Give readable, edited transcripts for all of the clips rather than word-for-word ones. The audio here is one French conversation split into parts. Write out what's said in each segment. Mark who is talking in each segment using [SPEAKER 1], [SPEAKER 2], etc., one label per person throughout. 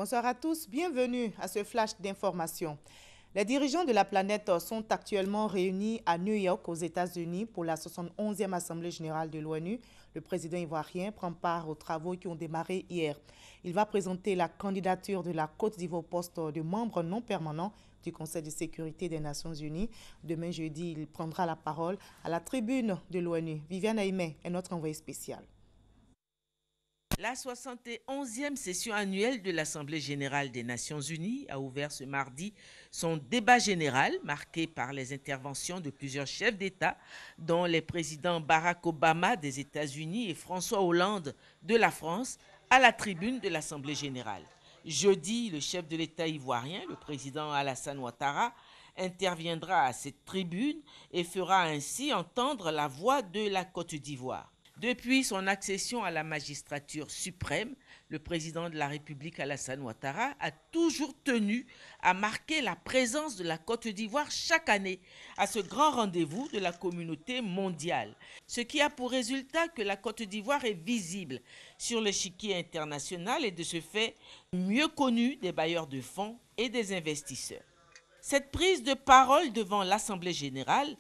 [SPEAKER 1] Bonsoir à tous, bienvenue à ce flash d'information. Les dirigeants de la planète sont actuellement réunis à New York, aux États-Unis, pour la 71e Assemblée générale de l'ONU. Le président ivoirien prend part aux travaux qui ont démarré hier. Il va présenter la candidature de la Côte d'Ivoire au poste de membre non permanent du Conseil de sécurité des Nations Unies. Demain jeudi, il prendra la parole à la tribune de l'ONU. Viviane Aimé est notre envoyée spéciale.
[SPEAKER 2] La 71e session annuelle de l'Assemblée générale des Nations unies a ouvert ce mardi son débat général marqué par les interventions de plusieurs chefs d'État, dont les présidents Barack Obama des États-Unis et François Hollande de la France, à la tribune de l'Assemblée générale. Jeudi, le chef de l'État ivoirien, le président Alassane Ouattara, interviendra à cette tribune et fera ainsi entendre la voix de la Côte d'Ivoire. Depuis son accession à la magistrature suprême, le président de la République Alassane Ouattara a toujours tenu à marquer la présence de la Côte d'Ivoire chaque année à ce grand rendez-vous de la communauté mondiale. Ce qui a pour résultat que la Côte d'Ivoire est visible sur l'échiquier international et de ce fait mieux connue des bailleurs de fonds et des investisseurs. Cette prise de parole devant l'Assemblée générale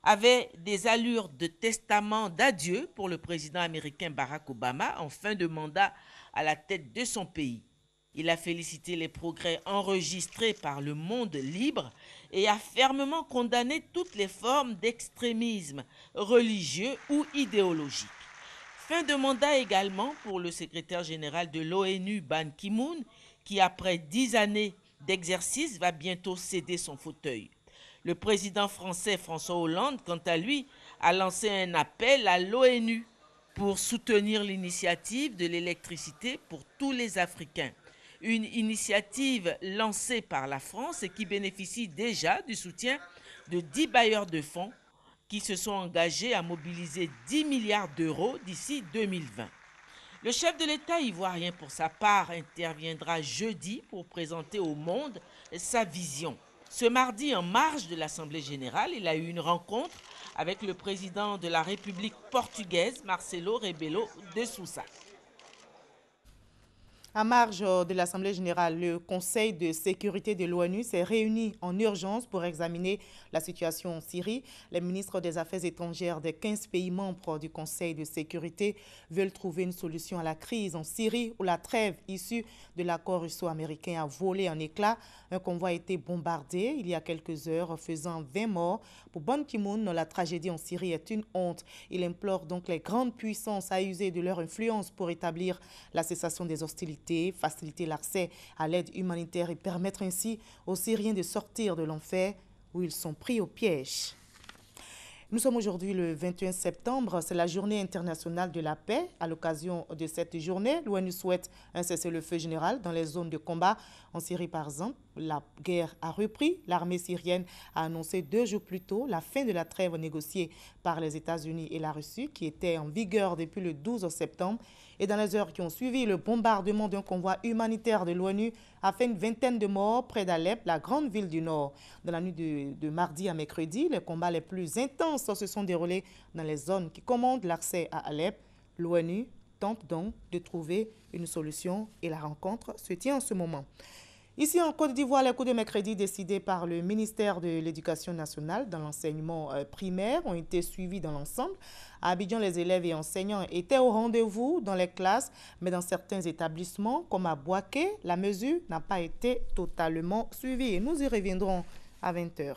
[SPEAKER 2] avait des allures de testament d'adieu pour le président américain Barack Obama en fin de mandat à la tête de son pays. Il a félicité les progrès enregistrés par le monde libre et a fermement condamné toutes les formes d'extrémisme religieux ou idéologique. Fin de mandat également pour le secrétaire général de l'ONU Ban Ki-moon qui après 10 années d'exercice va bientôt céder son fauteuil. Le président français François Hollande, quant à lui, a lancé un appel à l'ONU pour soutenir l'initiative de l'électricité pour tous les Africains. Une initiative lancée par la France et qui bénéficie déjà du soutien de 10 bailleurs de fonds qui se sont engagés à mobiliser 10 milliards d'euros d'ici 2020. Le chef de l'État ivoirien, pour sa part, interviendra jeudi pour présenter au monde sa vision. Ce mardi, en marge de l'Assemblée générale, il a eu une rencontre avec le président de la République portugaise, Marcelo Rebelo de Sousa.
[SPEAKER 1] À marge de l'Assemblée générale, le Conseil de sécurité de l'ONU s'est réuni en urgence pour examiner la situation en Syrie. Les ministres des Affaires étrangères des 15 pays membres du Conseil de sécurité veulent trouver une solution à la crise en Syrie où la trêve issue de l'accord russo-américain a volé en éclats. Un convoi a été bombardé il y a quelques heures, faisant 20 morts. Pour Ban Ki-moon, la tragédie en Syrie est une honte. Il implore donc les grandes puissances à user de leur influence pour établir la cessation des hostilités, faciliter l'accès à l'aide humanitaire et permettre ainsi aux Syriens de sortir de l'enfer où ils sont pris au piège. Nous sommes aujourd'hui le 21 septembre, c'est la journée internationale de la paix. À l'occasion de cette journée, l'ONU souhaite un cessez-le-feu général dans les zones de combat. En Syrie, par exemple, la guerre a repris. L'armée syrienne a annoncé 2 jours plus tôt la fin de la trêve négociée par les États-Unis et la Russie, qui était en vigueur depuis le 12 septembre. Et dans les heures qui ont suivi, le bombardement d'un convoi humanitaire de l'ONU a fait une vingtaine de morts près d'Alep, la grande ville du Nord. Dans la nuit de mardi à mercredi, les combats les plus intenses se sont déroulés dans les zones qui commandent l'accès à Alep. L'ONU tente donc de trouver une solution et la rencontre se tient en ce moment. Ici en Côte d'Ivoire, les cours de mercredi décidés par le ministère de l'Éducation nationale dans l'enseignement primaire ont été suivis dans l'ensemble. À Abidjan, les élèves et enseignants étaient au rendez-vous dans les classes, mais dans certains établissements, comme à Boaké, la mesure n'a pas été totalement suivie. Nous y reviendrons à 20 h.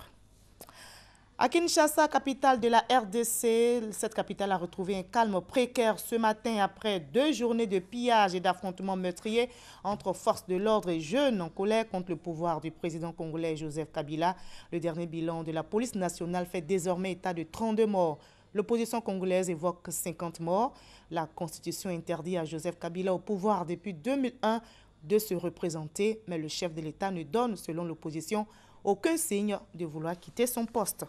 [SPEAKER 1] À Kinshasa, capitale de la RDC, cette capitale a retrouvé un calme précaire ce matin après 2 journées de pillage et d'affrontements meurtriers entre forces de l'ordre et jeunes en colère contre le pouvoir du président congolais Joseph Kabila. Le dernier bilan de la police nationale fait désormais état de 32 morts. L'opposition congolaise évoque 50 morts. La Constitution interdit à Joseph Kabila au pouvoir depuis 2001 de se représenter, mais le chef de l'État ne donne, selon l'opposition, aucun signe de vouloir quitter son poste.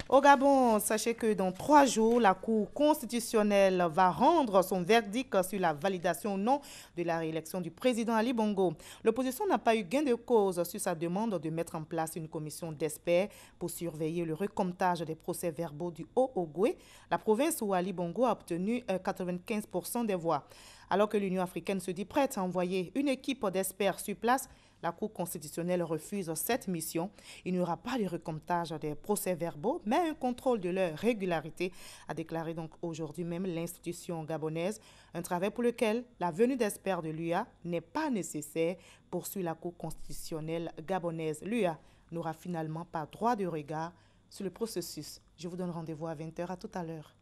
[SPEAKER 1] Au Gabon, sachez que dans 3 jours, la Cour constitutionnelle va rendre son verdict sur la validation ou non de la réélection du président Ali Bongo. L'opposition n'a pas eu gain de cause sur sa demande de mettre en place une commission d'experts pour surveiller le recomptage des procès-verbaux du Haut-Ogooué, la province où Ali Bongo a obtenu 95% des voix. Alors que l'Union africaine se dit prête à envoyer une équipe d'experts sur place, la Cour constitutionnelle refuse cette mission. Il n'y aura pas de recomptage des procès-verbaux, mais un contrôle de leur régularité, a déclaré donc aujourd'hui même l'institution gabonaise. Un travail pour lequel la venue d'experts de l'UA n'est pas nécessaire, poursuit la Cour constitutionnelle gabonaise. L'UA n'aura finalement pas droit de regard sur le processus. Je vous donne rendez-vous à 20h. À tout à l'heure.